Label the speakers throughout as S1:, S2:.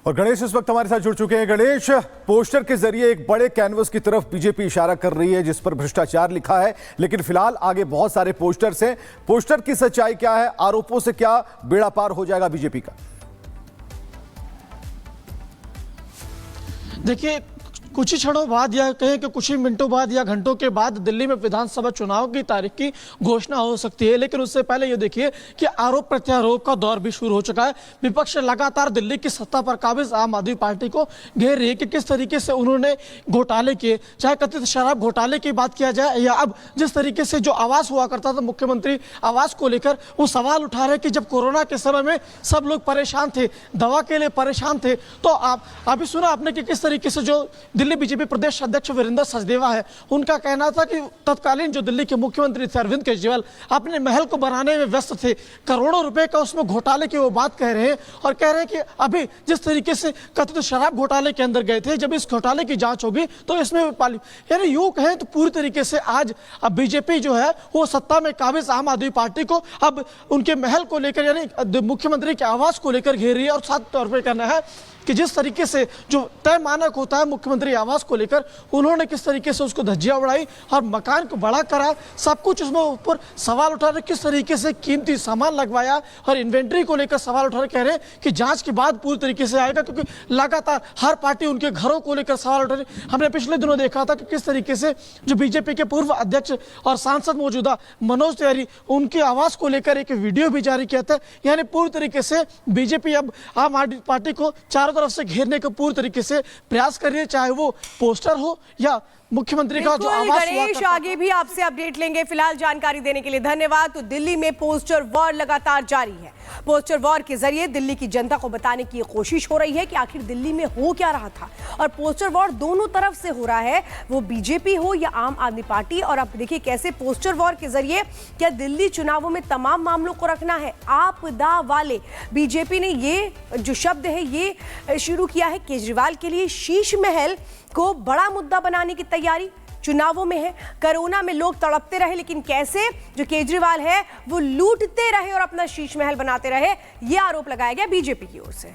S1: और गणेश इस वक्त हमारे साथ जुड़ चुके हैं। गणेश, पोस्टर के जरिए एक बड़े कैनवस की तरफ बीजेपी इशारा कर रही है जिस पर भ्रष्टाचार लिखा है, लेकिन फिलहाल आगे बहुत सारे पोस्टर्स हैं। पोस्टर की सच्चाई क्या है? आरोपों से क्या बेड़ा पार हो जाएगा बीजेपी का?
S2: देखिए, कुछ ही क्षणों बाद या कहें कि कुछ ही मिनटों बाद या घंटों के बाद दिल्ली में विधानसभा चुनाव की तारीख की घोषणा हो सकती है, लेकिन उससे पहले ये देखिए कि आरोप प्रत्यारोप का दौर भी शुरू हो चुका है। विपक्ष लगातार दिल्ली की सत्ता पर काबिज आम आदमी पार्टी को घेर रही है कि किस तरीके से उन्होंने घोटाले किए, चाहे कथित शराब घोटाले की बात किया जाए या अब जिस तरीके से जो आवास हुआ करता था मुख्यमंत्री आवास को लेकर, वो सवाल उठा रहे कि जब कोरोना के समय में सब लोग परेशान थे, दवा के लिए परेशान थे, तो आप अभी सुना आपने कि किस तरीके से जो दिल्ली बीजेपी प्रदेश अध्यक्ष वीरेंद्र सचदेवा है, उनका कहना था कि तत्कालीन जो दिल्ली के मुख्यमंत्री थे अरविंद केजरीवाल अपने महल को बनाने में व्यस्त थे, करोड़ों रुपए का उसमें घोटाले की वो बात कह रहे हैं और कह रहे हैं कि अभी जिस तरीके से कथित शराब घोटाले के अंदर गए थे, जब इस घोटाले की जांच होगी तो इसमें यानी यूं कहें तो पूरी तरीके से आज अब बीजेपी जो है वो सत्ता में काबिज आम आदमी पार्टी को अब उनके महल को लेकर यानी मुख्यमंत्री के आवास को लेकर घेर रही है। और साथ तौर पर कहना है कि जिस तरीके से जो तय मानक होता है मुख्यमंत्री आवास को लेकर, उन्होंने किस तरीके से उसको धज्जियां उड़ाई और मकान को बड़ा करा, सब कुछ उसमें ऊपर सवाल उठा रहे, किस तरीके से कीमती सामान लगवाया और इन्वेंट्री को लेकर सवाल उठा रहे, कह रहे हैं कि जांच के बाद पूरी तरीके से आएगा, क्योंकि लगातार हर पार्टी उनके घरों को लेकर सवाल उठा रही। हमने पिछले दिनों देखा था कि किस तरीके से जो बीजेपी के पूर्व अध्यक्ष और सांसद मौजूदा मनोज तिवारी, उनके आवास को लेकर एक वीडियो भी जारी किया था। यानी पूरी तरीके से बीजेपी अब आम आदमी पार्टी को चारों तरफ से घेरने का पूरी तरीके से प्रयास कर रही है, चाहे वो पोस्टर हो या मुख्यमंत्री का जो आवास हुआ।
S3: गणेश, आगे भी आपसे अपडेट लेंगे। फिलहाल जानकारी देने के लिए धन्यवाद। तो दिल्ली में पोस्टर वॉर लगातार जारी है। पोस्टर वॉर के जरिए दिल्ली की जनता को बताने की कोशिश हो रही है कि आखिर दिल्ली में हो क्या रहा था, और पोस्टर वॉर दोनों तरफ से हो रहा है, वो बीजेपी हो या आम आदमी पार्टी। और अब देखिए कैसे पोस्टर वॉर के जरिए क्या दिल्ली चुनावों में तमाम मामलों को रखना है आपदा वाले। बीजेपी ने ये जो शब्द है ये शुरू किया है केजरीवाल के लिए। शीश महल को बड़ा मुद्दा बनाने की तैयारी चुनावों में है। कोरोना में लोग तड़पते रहे, लेकिन कैसे जो केजरीवाल है वो लूटते रहे और अपना शीश महल बनाते रहे, ये आरोप लगाया गया बीजेपी की ओर से।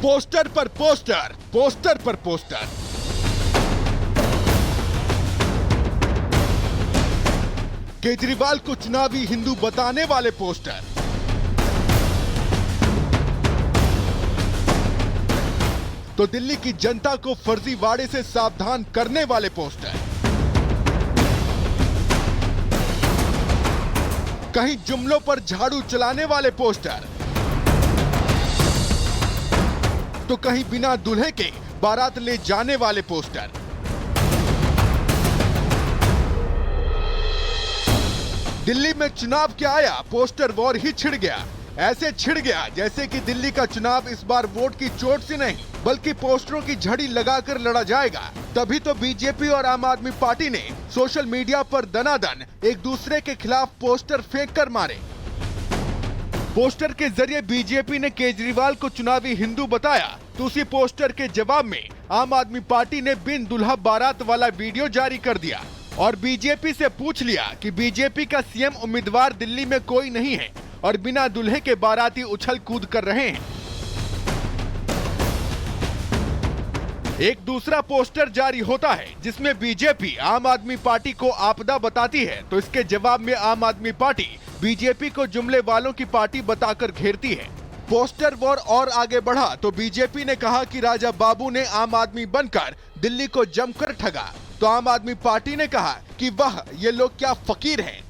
S4: पोस्टर पर पोस्टर, पोस्टर पर पोस्टर। केजरीवाल को चुनावी हिंदू बताने वाले पोस्टर, तो दिल्ली की जनता को फर्जीवाड़े से सावधान करने वाले पोस्टर। कहीं जुमलों पर झाड़ू चलाने वाले पोस्टर, तो कहीं बिना दूल्हे के बारात ले जाने वाले पोस्टर। दिल्ली में चुनाव क्या आया, पोस्टर वॉर ही छिड़ गया। ऐसे छिड़ गया जैसे कि दिल्ली का चुनाव इस बार वोट की चोट से नहीं बल्कि पोस्टरों की झड़ी लगाकर लड़ा जाएगा। तभी तो बीजेपी और आम आदमी पार्टी ने सोशल मीडिया पर दनादन एक दूसरे के खिलाफ पोस्टर फेंक कर मारे। पोस्टर के जरिए बीजेपी ने केजरीवाल को चुनावी हिंदू बताया, तो उसी पोस्टर के जवाब में आम आदमी पार्टी ने बिन दुल्हा बारात वाला वीडियो जारी कर दिया और बीजेपी से पूछ लिया कि बीजेपी का सीएम उम्मीदवार दिल्ली में कोई नहीं है और बिना दुल्हे के बाराती उछल कूद कर रहे हैं। एक दूसरा पोस्टर जारी होता है जिसमें बीजेपी आम आदमी पार्टी को आपदा बताती है, तो इसके जवाब में आम आदमी पार्टी बीजेपी को जुमले वालों की पार्टी बताकर घेरती है। पोस्टर वॉर और आगे बढ़ा तो बीजेपी ने कहा कि राजा बाबू ने आम आदमी बनकर दिल्ली को जमकर ठगा, तो आम आदमी पार्टी ने कहा कि वाह ये लोग क्या फकीर हैं।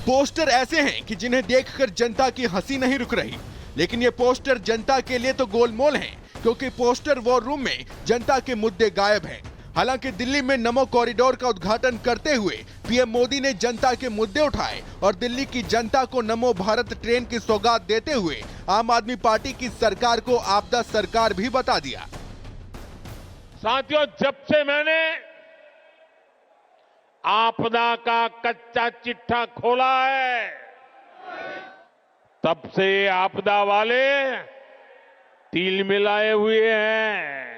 S4: पोस्टर ऐसे हैं कि जिन्हें देखकर जनता की हंसी नहीं रुक रही, लेकिन ये पोस्टर जनता के लिए तो गोलमोल हैं, क्योंकि पोस्टर वॉर रूम में जनता के मुद्दे गायब हैं। हालांकि दिल्ली में नमो कॉरिडोर का उद्घाटन करते हुए पीएम मोदी ने जनता के मुद्दे उठाए और दिल्ली की जनता को नमो भारत ट्रेन की सौगात देते हुए आम आदमी पार्टी की सरकार को आपदा सरकार भी बता दिया।
S5: साथियों, जब से मैंने आपदा का कच्चा चिट्ठा खोला है, तब से आपदा वाले तिल मिलाए हुए हैं।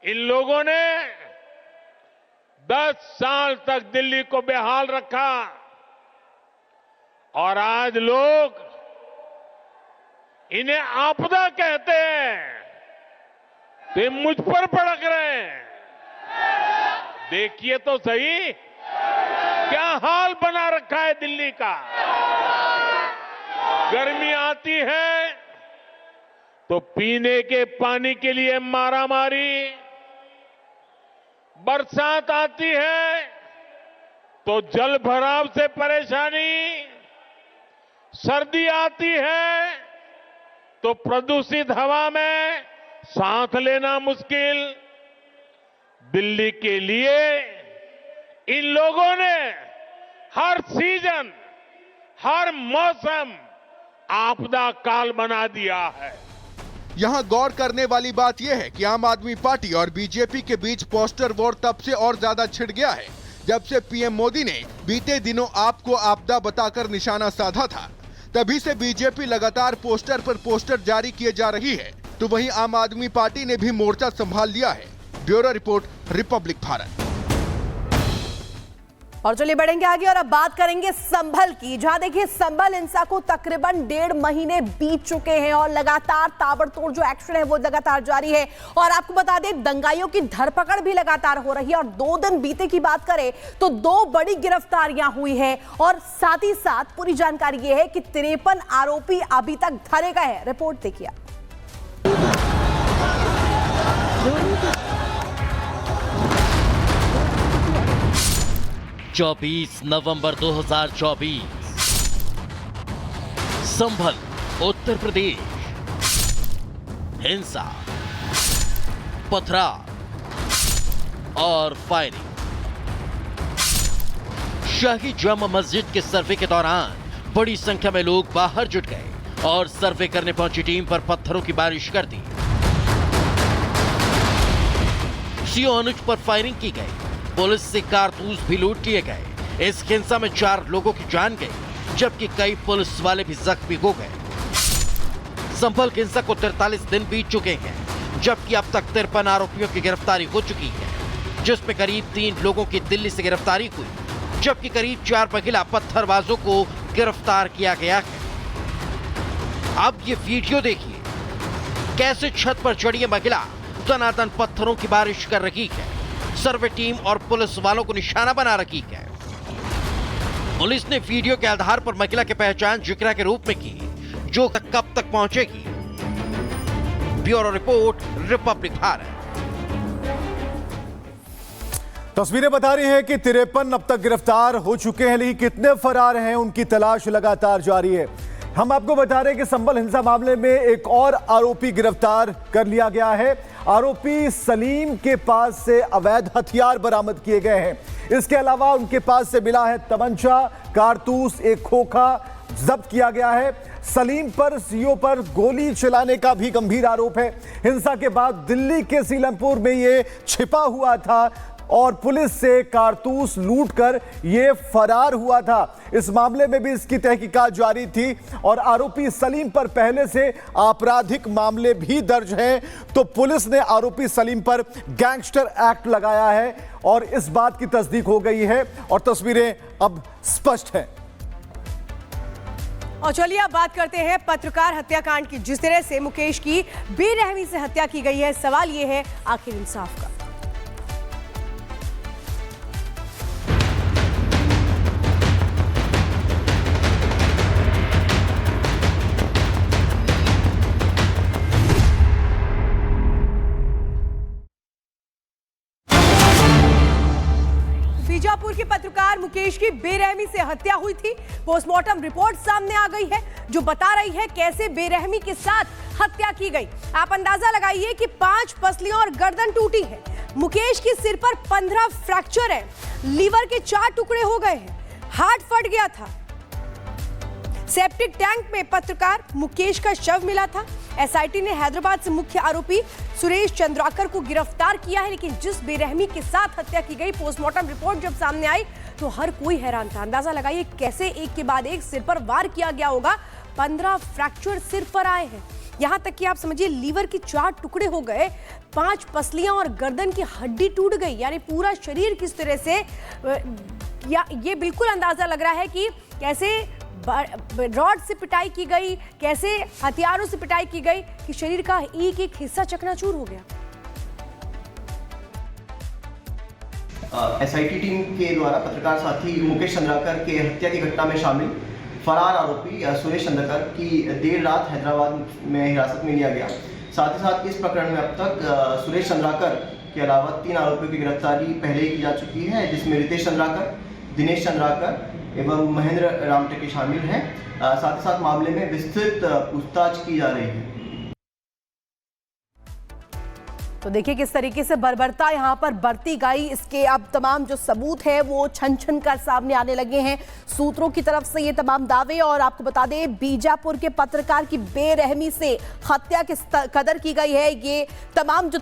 S5: इन लोगों ने 10 साल तक दिल्ली को बेहाल रखा और आज लोग इन्हें आपदा कहते हैं, तो ये मुझ पर भड़क रहे हैं। देखिए तो सही क्या हाल बना रखा है दिल्ली का। गर्मी आती है तो पीने के पानी के लिए मारामारी, बरसात आती है तो जल भराव से परेशानी, सर्दी आती है तो प्रदूषित हवा में सांस लेना मुश्किल। दिल्ली के लिए इन लोगों ने हर सीजन, हर मौसम आपदा काल बना दिया है।
S4: यहाँ गौर करने वाली बात यह है कि आम आदमी पार्टी और बीजेपी के बीच पोस्टर वॉर तब से और ज्यादा छिड़ गया है जब से पीएम मोदी ने बीते दिनों आपको आपदा बताकर निशाना साधा था। तभी से बीजेपी लगातार पोस्टर पर पोस्टर जारी किए जा रही है, तो वहीं आम आदमी पार्टी ने भी मोर्चा संभाल लिया है। Bureau report, Republic Bharat.
S3: और चलिए बढ़ेंगे आगे और अब बात करेंगे संभल की, जहां देखिए संभल हिंसा को तकरीबन 1.5 महीने बीत चुके हैं और लगातार ताबड़तोड़ जो एक्शन है वो लगातार जारी है। और आपको बता दें दंगाइयों की धरपकड़ भी लगातार हो रही है और 2 दिन बीते की बात करें तो 2 बड़ी गिरफ्तारियां हुई है और साथ ही साथ पूरी जानकारी ये है कि 53 आरोपी अभी तक धरे गए हैं। रिपोर्ट देखिए।
S6: 24 नवंबर 2024 संभल उत्तर प्रदेश। हिंसा, पथराव और फायरिंग। शाही जामा मस्जिद के सर्वे के दौरान बड़ी संख्या में लोग बाहर जुट गए और सर्वे करने पहुंची टीम पर पत्थरों की बारिश कर दी। सीओ अनुज पर फायरिंग की गई। पुलिस से कारतूस भी लूट लिए गए। इस हिंसा में 4 लोगों की जान गई जबकि कई पुलिस वाले भी जख्मी हो गए। संभल हिंसा को 43 दिन बीत चुके हैं जबकि अब तक 53 आरोपियों की गिरफ्तारी हो चुकी है, जिसमें करीब 3 लोगों की दिल्ली से गिरफ्तारी हुई जबकि करीब 4 महिला पत्थरबाजों को गिरफ्तार किया गया है। अब ये वीडियो देखिए, कैसे छत पर चढ़ी महिला तनातन पत्थरों की बारिश कर रही है। सर्वे टीम और पुलिस वालों को निशाना बना रखी है। पुलिस ने वीडियो के आधार पर महिला की पहचान जिक्रा के रूप में की, जो कब तक पहुंचेगी। Bureau report, Republic Bharat.
S1: तस्वीरें बता रही हैं कि 53 अब तक गिरफ्तार हो चुके हैं, लेकिन कितने फरार हैं उनकी तलाश लगातार जारी है। हम आपको बता रहे हैं कि संभल हिंसा मामले में एक और आरोपी गिरफ्तार कर लिया गया है। आरोपी सलीम के पास से अवैध हथियार बरामद किए गए हैं। इसके अलावा उनके पास से मिला है तमंचा, कारतूस, एक खोखा जब्त किया गया है। सलीम पर सीओ पर गोली चलाने का भी गंभीर आरोप है। हिंसा के बाद दिल्ली के सीलमपुर में ये छिपा हुआ था और पुलिस से कारतूस लूटकर ये फरार हुआ था। इस मामले में भी इसकी तहकीकात जारी थी और आरोपी सलीम पर पहले से आपराधिक मामले भी दर्ज हैं। तो पुलिस ने आरोपी सलीम पर गैंगस्टर एक्ट लगाया है और इस बात की तस्दीक हो गई है और तस्वीरें अब स्पष्ट हैं।
S3: और चलिए अब बात करते हैं पत्रकार हत्याकांड की। जिस तरह से मुकेश की बेरहमी से हत्या की गई है, सवाल यह है आखिर इंसाफ का। बीजापुर के पत्रकार मुकेश की बेरहमी से हत्या हुई थी। पोस्टमार्टम रिपोर्ट सामने आ गई है जो बता रही है कैसे बेरहमी के साथ हत्या की गई। आप अंदाजा लगाइए कि 5 पसलियां और गर्दन टूटी है। मुकेश की सिर पर 15 फ्रैक्चर है, लीवर के 4 टुकड़े हो गए हैं, हार्ट फट गया था। सेप्टिक टैंक में पत्रकार मुकेश का शव मिला था। एसआईटी ने हैदराबाद से मुख्य आरोपी सुरेश चंद्राकर को गिरफ्तार किया है, लेकिन जिस बेरहमी के साथ हत्या की गई, पोस्टमार्टम रिपोर्ट जब सामने आई तो हर कोई हैरान था। अंदाजा लगाइए कैसे एक के बाद एक सिर पर वार किया गया होगा। 15 फ्रैक्चर सिर पर आए हैं, यहां तक कि आप समझिए लीवर के 4 टुकड़े हो गए। 5 पसलियां और गर्दन की हड्डी टूट गई, यानी पूरा शरीर किस तरह से, या ये बिल्कुल अंदाजा लग रहा है कि कैसे रॉड से पिटाई की गई, कैसे हथियारों से पिटाई की गई कि शरीर का एक एक हिस्सा चकनाचूर हो गया।
S7: एसआईटी टीम के द्वारा पत्रकार साथी मुकेश चंद्राकर के हत्या की घटना में शामिल फरार आरोपी सुरेश चंद्राकर की देर रात हैदराबाद में हिरासत में लिया गया। साथ ही साथ इस प्रकरण में अब तक सुरेश चंद्राकर के अलावा 3 आरोपियों की गिरफ्तारी पहले ही की जा चुकी है, जिसमें रितेश चंद्राकर, दिनेश चंद्राकर एवं महेंद्र रामटेके शामिल हैं। साथ ही साथ मामले में विस्तृत पूछताछ की जा रही है।
S3: तो देखिए किस तरीके से बर्बरता यहाँ पर बरती गई, इसके अब तमाम जो सबूत है वो छन छन कर सामने आने लगे हैं सूत्रों की तरफ से, ये तमाम दावे। और आपको बता दें, बीजापुर के पत्रकार की बेरहमी से हत्या किस कदर की गई है, ये तमाम जो